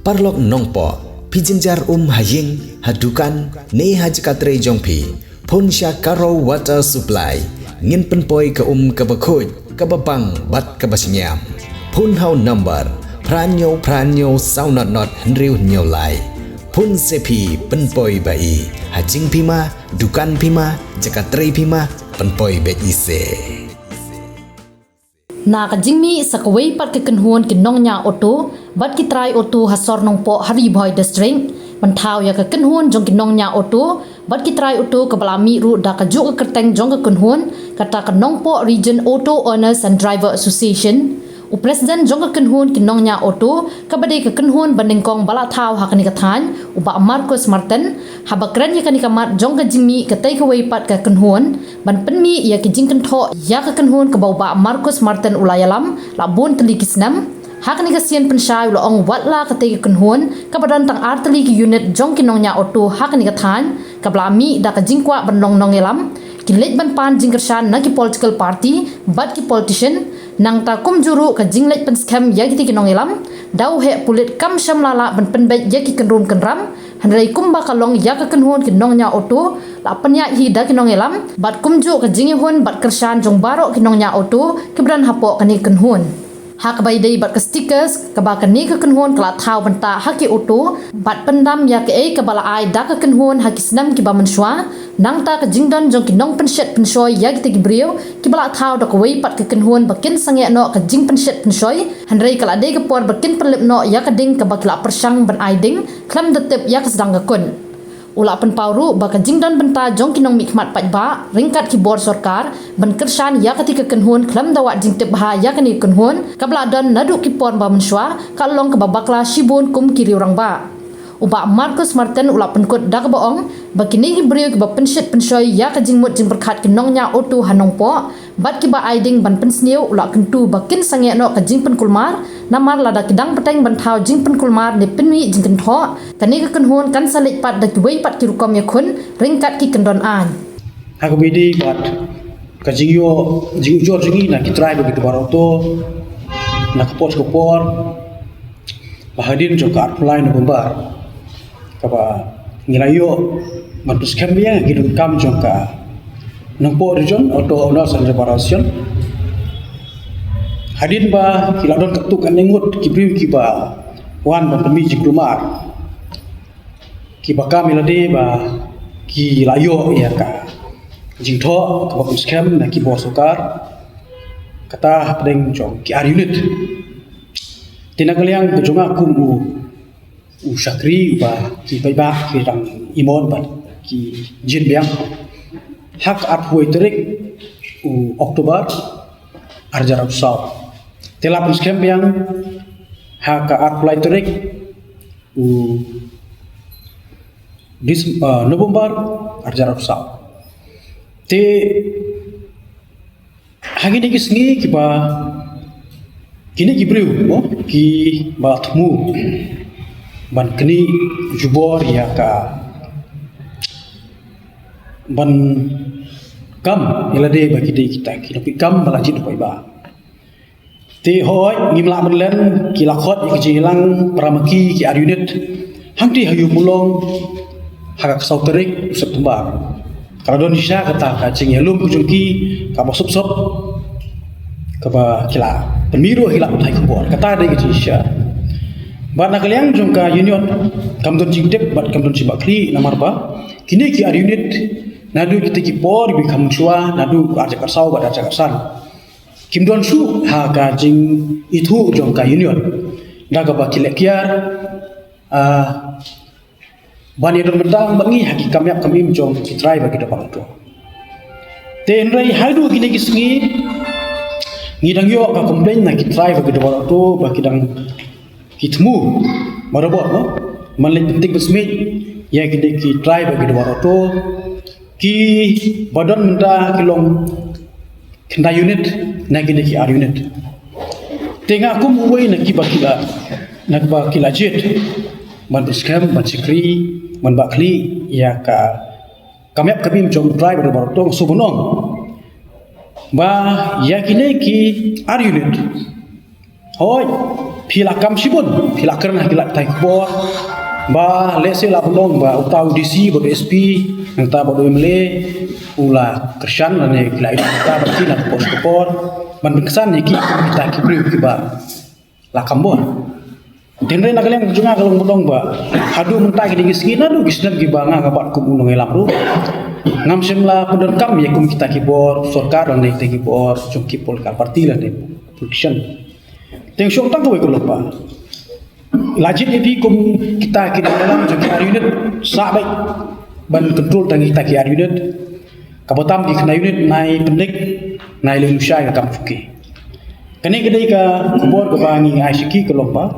parlok nongpo pijinjar haying hadukan ne hajkatre jongpi ponsya karo water supply ngin penpoi ke kebakhoj kebabang bat kebasinyam pun hau number pranyo saunot henriu nyolai pun sepi penpoi bai hajing pima dukan pima jakatre pima penpoi be ise na ka jingmi sakway pat ke kenhuan kinong nya auto bat ki try auto hasor nong po hari boy district mentau ya ke kenhuan jong kinong nya auto bat ki try auto ke balami ru da ka juk ke kerteng jong ke kenhuan kata kenong po region auto owners and driver association u president jong ke kenhuan kinong nya auto ka bade ke kenhuan bandengkong bala thau hakani ka than u ba Marcus Martin habakran ya kani kamat jong ke jingmi ke tai ke way pat ke kenhuan ban penmi ya ki jingkan tho ya ke kenhuan ke bau ba Marcus Martin ulayalam la bon teli kisnam hakani ka sian pensyai lo ong watla ka tai ke kenhuan ka badan tang arteli ki unit jong kinong nya auto hakani ka than ka blami da ka jingkwa ban nong nong elam kilet ban pan jingkershan na ki political party bat ki politician nang ta kum juru ka jinglet pen scam ya ki kinong elam dau he pulit kam syam lala ban penbet ya ki kenrum kenram hanrai kum ba kalong ya ka kenhuan kinong nya auto la penya hi da kinong elam bat kum ju ka jingi hun bat kershan jong baro kinong nya auto kebran hapo kani kenhuan hak bai dei bat ke stickers ka ba kani ka kenhuan kala thau banta haki auto bat pendam ya ke e ka bala ai da ka kenhuan haki snam ki ba manswa nang ta ka jingdan jong kinong penshet pensoi ya ki brio ki bala thau da ko wei pat ka kenhuan bakin sange no ka jing penshet pensoi hanrei kala de ka por bakin perlip no ya ka ding ka ba kala persang ban ai ding klam de tip ya ka sedang ka kun ula pen pauru ba ka jingdan benta jong kinong mikmat pajba ringkat ki bor sarkar ban kershan ya ketika kenhuan klam dawat jing tip ha ya kani kenhuan kabla dan nadu ki por ba menswa kalong ka babakla shibun kum kiri orang ba uba Marcus Martin ula penkut dak boong bakini ki brio ki ba penshit pensoi ya ka jingmut jing berkat kinong nya auto hanong po bat ki ba aiding ban pensniu ula kentu bakin sange no ka jing penkulmar namar lada kidang peteng bantau jing penkulmar ni penwi jing kentho kani ka kenhuan kan salit pat dak wei pat ki rukom ya kun ringkat ki kendon an aku bidi bat ka jingyo jingjo jingi na ki try begitu baroto na kapos kopor bahadin joka apply no bombar kaba ngilayo mantus kambia gitu kam jongka nangpo region auto owners and reparation hadin ba kiladon ketuk anengut kibri kiba wan ba pemi jikrumar kiba kamilade ba kilayo ya ka jingtho kaba scam na kibo sukar kata pedeng jong ki ar unit tinagaliang kejonga kumu Syakri ba ki baiba ki rang imon ba ki jin biang hak at huai terik Oktober arjarab saw telapun scam biang hak at play terik November arjarab saw te hagi dikis ngi ki ba kini ki briu mo ki batmu ban kini jubor ya ka ban kam ilade bagi de kita ki kam balajit koi ba te hoy ngimla menlen ki lakhot ki jilang pramaki ki ar unit hangti hayu mulong hak sauterik September kalau Indonesia kata kacing helum kujungki ka basup sop ka ba kila pemiru hilap thai kubor kata de Indonesia bat nakaliang jongka union kamdon jingdep bat kamdon cibakli namar ba kini ki ar unit nadu kita ki por bi kamchua nadu arja karsau bat arja karsan kimdon su ha ka jing itu jongka union daga ba kilekiar ban yadon bentang bangi haki kamyap kami jong ki try bagi dapat to ten rai haidu kini ki singi ngidang yo ka komplain na ki try bagi dapat to bagi dang kitmu marabot no manlin penting besmit ya kita ki try bagi dua roto ki badan minta kilong kena unit na kita ki ar unit tengah aku muai na ki bakila na bakila jet man scam man sikri man bakli ya ka kamyap kami jom try bagi dua roto subonong ba ya kini ki ar unit hoy pila kam sibun pila kerna pila tai bor ba lese la belong ba utau DC bod SP nang ta bod mele ula kersan ne pila itu ta berarti nak pos ban kesan ni kita kibri kiba la kambor tenre nak kalian junga kalau belong ba hadu mentah gini gisina du gisna gibanga kabat ku bunong elam ru ngam semla pundon kam ya kum kita kibor sorkar ne te kibor chungki pol ka parti la ne politician teng syong tang ko lupa lajit ni kum kita kini dalam joki unit sa baik ban control tang kita ki unit kabotam di kena unit nai pendik nai le musai kam fuki kene gede ka kubor ka bangi ICK ke lupa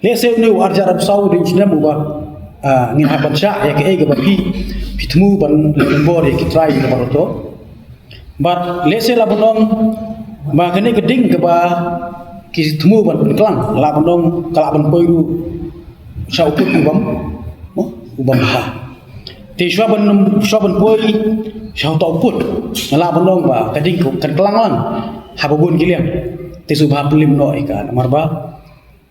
le se ne warja rab sau di usna buba ngin haban sya ya ke ga babi pitmu ban lembor ya ki try ke baroto but le se la bonong ba kene geding ke ba ki temu ban kelang la bonong kala ban poiru sa uput ubam ha te shwaban poi sa ta uput la bonong ba kading kan kelang lang hababun giliam te subha pelim no ika marba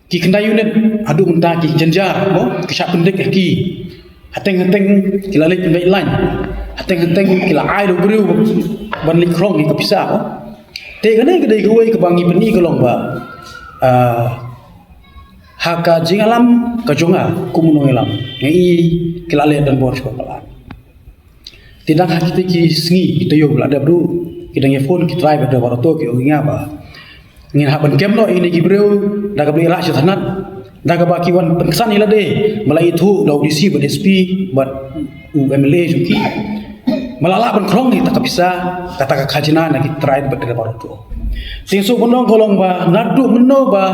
ki kendai unit adu mentah ki jenjar ki syak pendek ki hateng-hateng kila lek pendek lain hateng-hateng kila ai do bru ban lik krong ki kapisa te gane gede goi ke bangi peni kolong ba haka jingalam kajonga kumuno elam ngai kila le dan bor sekolah tidak hakiti ki sngi kita yo ada bro kidang phone ki try pada barato ki oginga ba ngin haban kemno ini gibreu daga beli ra shanat daga baki wan penkesan ila de malai thu do DC bad SP bad UMLA juki malala ban krong ni tak bisa kata ka khajina na ki try pada barato tingsu bonong kolong ba nadu menno ba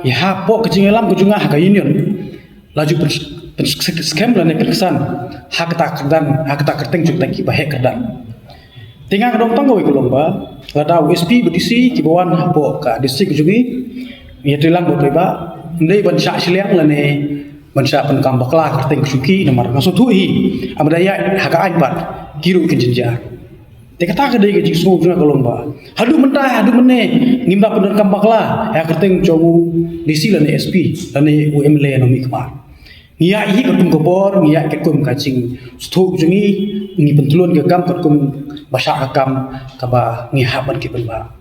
ya hapo kejingelam kujunga ka union laju scam la ne penkesan hak tak kerteng juk tak ki bahe kerdan tinggal dong tanggo kolong ba lada USP BDC kibawan hapo ka district jugi ya tilang bo ba ndai ban sya siliang la ne ban sya pen kam bakla kerteng suki nomor ngaso thui amdaya haka aibat kiru ke jenjar te kata ka dei ke jismo juna kolong ba hadu mentah hadu mene ngimba pen kam bakla ya kerteng jomu DC la ne SP la ne UMLA no mi kemar ngia hi ketum gobor ngia ketum kacing stuk jungi ngi pentulun ke kam ketum basa akam kaba ngi haban ki benba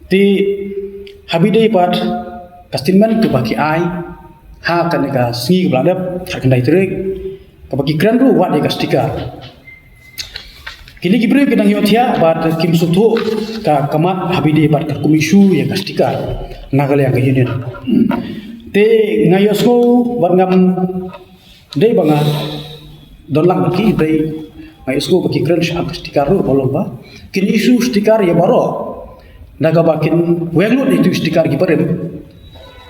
ti habide pat kastinman ke baki ai ha kan ka singi bladap sakandai trek ka baki kran ru wat ka stikar kini gibre ke nang yotia bat kim sutu ka kamat habide pat ka komisu ya ka stikar nagal yang ke union te ngayosku bat ngam dei banga dolang ki dei ngayosku baki kran sha ka stikar ru bolong ba kini isu stikar ya baro naga bakin wenglut itu stikar ki parem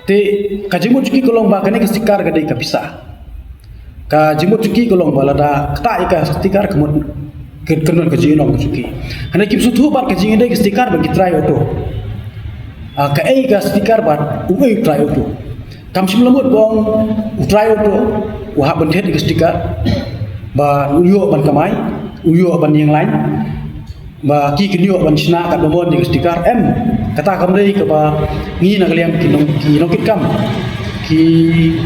te kajimu cuki kolong ba kane stikar ka dei ka bisa ka jimu cuki kolong ba lada kata ika stikar kemut kenon ka jinong cuki hana kim sutu ba ka jingi dei stikar bagi try auto ka ei ka stikar ba uwe try auto kam simlamut bong try auto wa ban thet ka stikar ba uyo ban kamai uyo ban yang lain ba ki kinyo ban china ka domon di stikar kata kam dei ka ba ngi na kaliam kinong kitkam ki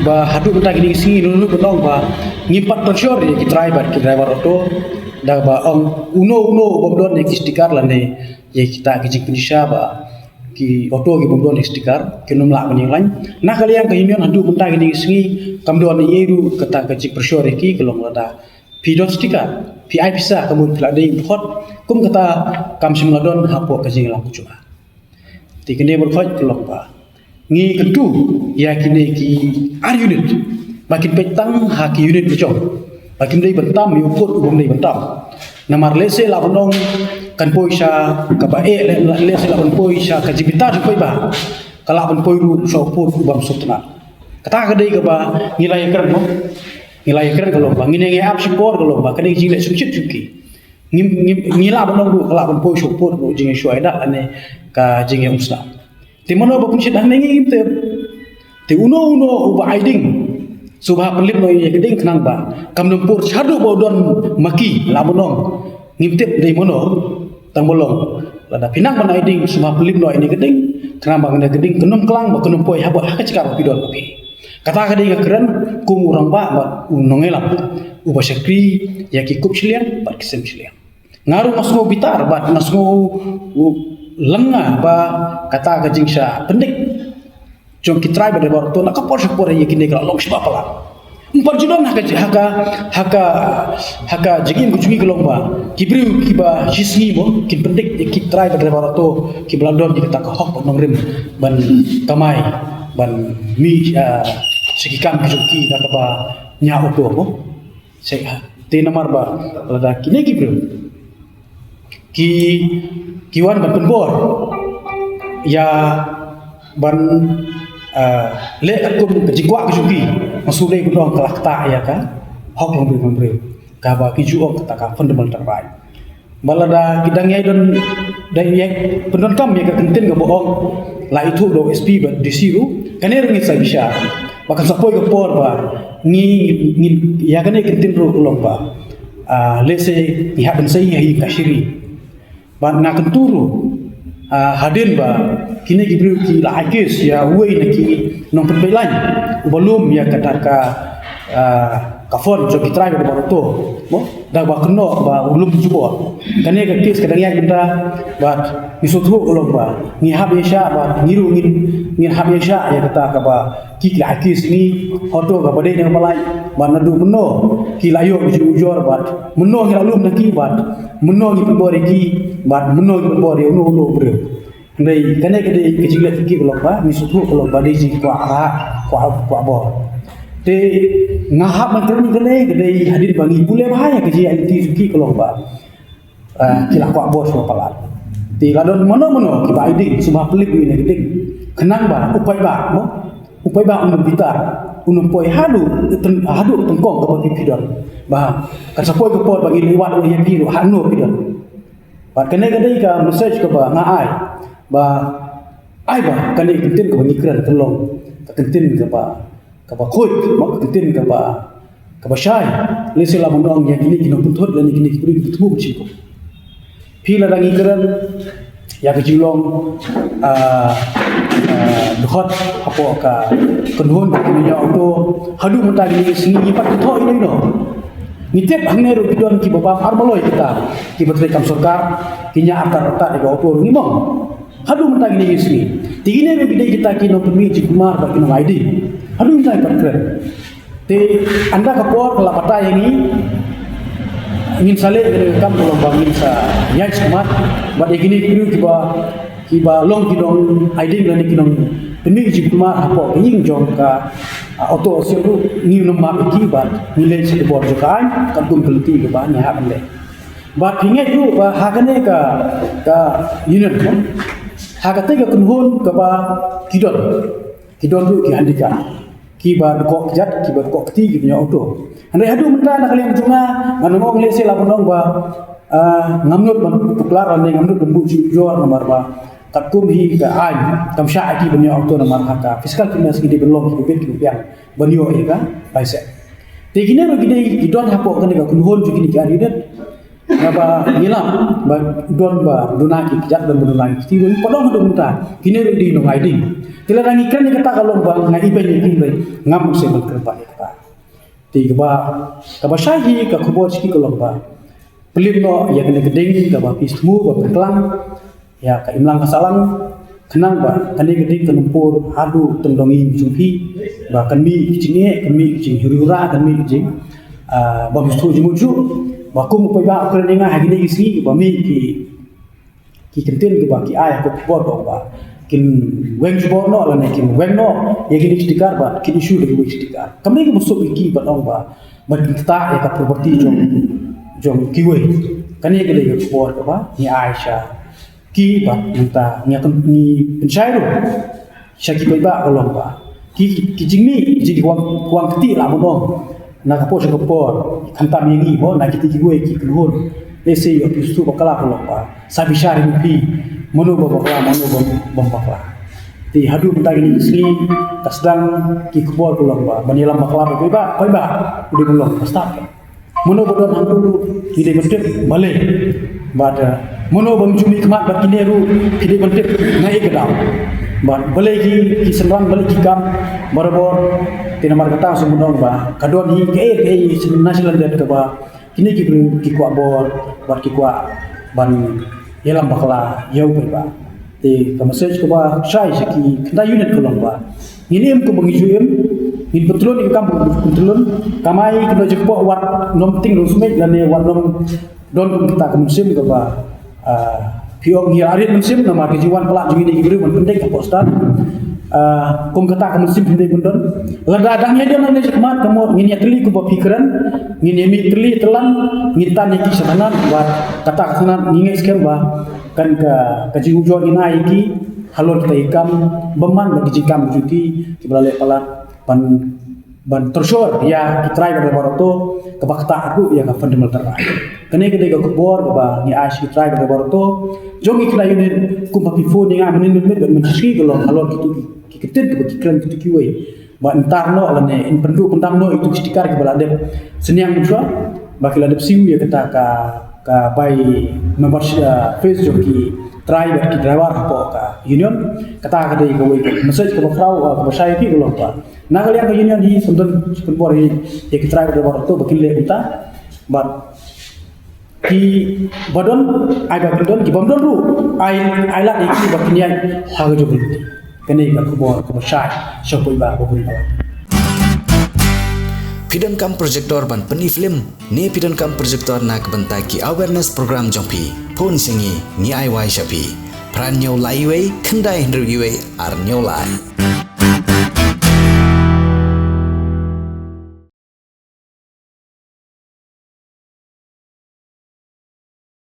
ba hadu benta gini singi nunu benong ba ngi pat pressure ki driver auto da ba uno bomdon ni stikar la ne ye kita ki Indonesia ba ki auto ki bomdon stikar kinum la ban yang lain na kaliam ka union hadu benta gini singi kam don ni yeru kata ki pressure ki kelong lada pidon stikar PI bisa kamu pelade import kum kata kam simladon hapo kajing lang kucua tikene berkhoj kelok ba ngi kedu ya kini ki ar unit makin petang haki unit kecong makin dei bentam yuput ubum dei bentam namar lese la bonong kan poisha ka ba lese la bon poisha ka jibita ju poi ba kala bon poiru so put ubam sutna kata ka dei ka ba ngilai keren no nilai keren kalau bang ini ngap support kalau bang kena jilek sukcit cuki ngila bonong du kala bon poi support du jinge shoi da ane ka jinge usna timono ba kunci dan ngi te uno uba aiding subha pelip no ye geding kenang ba kam numpur chadu bodon maki la bonong ngimtep dei mono tang bolong lada pinang mana iding semua pelim no ini geding kenapa kena geding kenum kelang ba kenum poi habak hak cakap pidon tapi kata kadang keren kum orang ba nongelam uba syakri ya ki kup chilian ba kisem chilian ngaru masgo bitar ba masgo lenga ba kata kajing sya pendik jong kitrai ba debar to nak kapor syapor ya kini kalau long sebab pala umpar judon haka jigin kucungi kelomba kibriu kiba sisni mo kin pendik kitrai ba debar to kiblandon di kata hok nong rim ban kamai ban mi sekikan kucuki dak ba nya oto mo se te namar ba lada kini kibriu kiwan ban penbor ya ban le akum kejikwa kejuki masule gudong kelakta ya kan hok memberi ka ba kiju ok ta ka fundamental right balada kidang yai don dai yai pendon kam ya ka kentin ga bohong la itu do sp ba disiru kaner ngi sa bisa bahkan sapoi ga por ba ngi ya kan kentin ro ulong ba lese ni haben sai hi kashiri ba na kenturu hadin ba kini gibriu ki la akis ya uai na ki nong penbelai belum ya kata kafon jo kitrai ba baroto mo da ba keno ba belum cuba kane ka kis kadang ya kita ba isutu ulong ba ni habesha ba ngiru ngin habesha ya kata ka ba ki la akis ni hoto ga bade ne malai ba nadu meno ki layo jujur ba meno ngi alum na ki ba meno ngi pembore ki ba meno ngi pembore uno bre ndai kane kade kejigla ki ulong ba ni sutu ulong ba deji kwa bo te ngahap macam ni kene hadir bagi boleh bahaya kerja IT suki kalau ba kila kwa bos pala ti ladon mono ki ba iding semua pelik ni geding kenang ba upai ba mo upai ba unum bitar unum poi hadu tengkong ke bagi pidon ba kan sapoi ke pot bagi liwat ni biru hanu pidon ba kene ka message ke ba ngai ba ai ba kene kentin ke bagi kran tolong kentin ke ba khoi mak kentin ke ba syai lese la mondong yang kini kino putot dan kini kibri tubu ciko pila dangi keren ya kejilong dkhot apo ka kenhun kini ya auto hadu mata gini sini pat tho ini no nitep hangne ro bidon ki baba arbaloi kita ki betre kam sarkar kinya akar de auto ni mong hadu mata gini sini tigine ro bidai kita kino pemi jikmar ba kino ID hadu mata patren te anda kapor kelapata yang ini ingin sale dengan kam kalau bangin sa yang smart bad gini kru kiba long kidong ID dan kidong peni jikma apo ing jong ka auto seru ni nomma kiba nilai se bor jokan kampung kelti ke ba nya hande ba pinge tu ba hagane ka unit ko hagate ka kunhun ka ba kidon tu ki handika kiba kok jat kiba kok ti punya auto andai hadu mentah nak kalian cuma nganu ngong lese la bonong ba ngamnut puklar ande ngamnut dembu jujur nomor ba takum hi ka ai kam sya aki punya auto nomor haka fiskal kinas ki belum ki bet ki piang banyo ya ka paise te gine ro gide idon hapo kan ga kunhon ju kini kari det ngaba ngilam ba don ba dunaki jat dan dunaki ti ro podong hadu mentah gine ro di no hiding tilarang ikan ni kata kalau bang ngai iben ni tinggal ngam se berkerpa kata tiga ba kaba syahi ka kubor siki kalau ba pelim no ya kena gedeng ka ba pismu ba berkelang ya ka imlang kasalang kenang ba kani gedeng kenumpur hadu tendongi jumpi ba kan mi kicing hurura kan mi kicing ba mustu jumuju ba kum pa ba kerenga hagine isi ba mi ki kentin ke ba ki ay ko kubor ba kin weng jubor no la kin weng no ya gini istikar ba kin isu de istikar kami ke musuk iki ba dong ba kita ya ka property jong kiwe kan ya gele jubor ba ni Aisyah ki ba minta ni pensyairu syaki ba olong ba ki jingmi jadi kuang keti la bodong na kapo sekopor kantam yangi bo na kiti kiwe ki kulhun ese yo pistu bakala olong ba sabi syari pi manu bakla ti hadu mentah ini sini kasdang ki kubor pulang ba banilam bakla ba udah pulang pasta manu bodon hantu ide betul balik bada mono bang jumi kemat bat kineru kidi kontip ngai kedau bat boleh ki senrang boleh ki kam barabor tinamar kata sumundong ba kadon hi ke nasional dat ke ba kini ki kuat bor bat ki kuat ban yelam bakla yau ba te kamasej ko ba sai seki kena unit kolong ba ini em ko bangijuem in betul ni kam betul kamai kena jepok wat nom ting nom smek dan wat nom don kita ke musim ke ba piong hi arit musim nama kejiwan pelak jumi ni guru penting ke postan kum kata ke musim penting bundon ladadangnya dia nan kemat kamu ngini teli ku pikiran ngini mi teli telan ngitan iki sebenarnya buat kata kesanan ngingai sekian ba kan ke jiujon ina iki halon kita ikam beman bagi jikam juti kibale palat ban tersor ya kitrai pada baroto ke bakta aku ya ka fundamental terai kene ke dega kubor ba ni as kitrai pada baroto jongi kena yunin kumpa pifo ni ngamen ni met menski gelo halon kitu kitet ke kikran kitu kiwe ba entarno alane in pendu pentamno itu stikar ke baladep seniang musa ba kiladep siu ya kata ka bai member face joki try ki driver po ka union kata ka dei ko message ko frau ko sai ki gelo pa na kali ang union hi sundon sport hi ya ki try driver to bakile uta but ki badon aga badon ki bamdon ru ai la ni ki bakinya ha ga jobul kene ka ko sai so ko ba ko ba Pidon kam projector ban peni film ni pidon kam projector nak bentai ki awareness program jongpi pon singi ni ai wai shapi pran nyau lai wei kendai hendru yue ar nyau lai